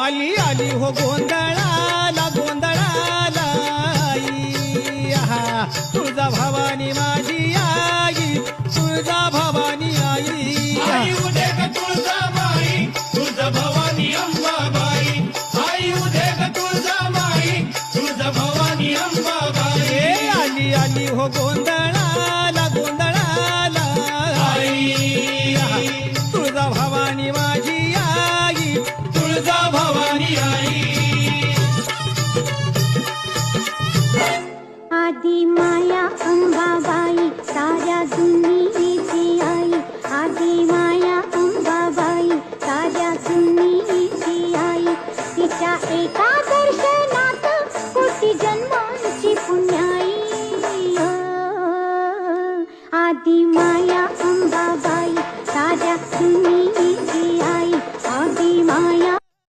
आली आली हो गोंधळाला गोंधळाला आई आहा तुळजा भवानी माझी आई तुळजा भवानी आई आई उदे ग तुळजाबाई तुळजा भवानी अंबाबाई आई उदे ग तुळजाबाई तुळजा भवानी अंबाबाई ए आली आली हो गोंधळाला गोंधळाला आई आहा तुळजा भवानी माझी आई तुळजा भवानी आई आदि माया अंबाबाई साऱ्या दुनियेची आई आदि माया अंबाबाई साऱ्या दुनियेची आई तिच्या एका दर्शनात कोटी जन्मांची पुण्याई आदि माया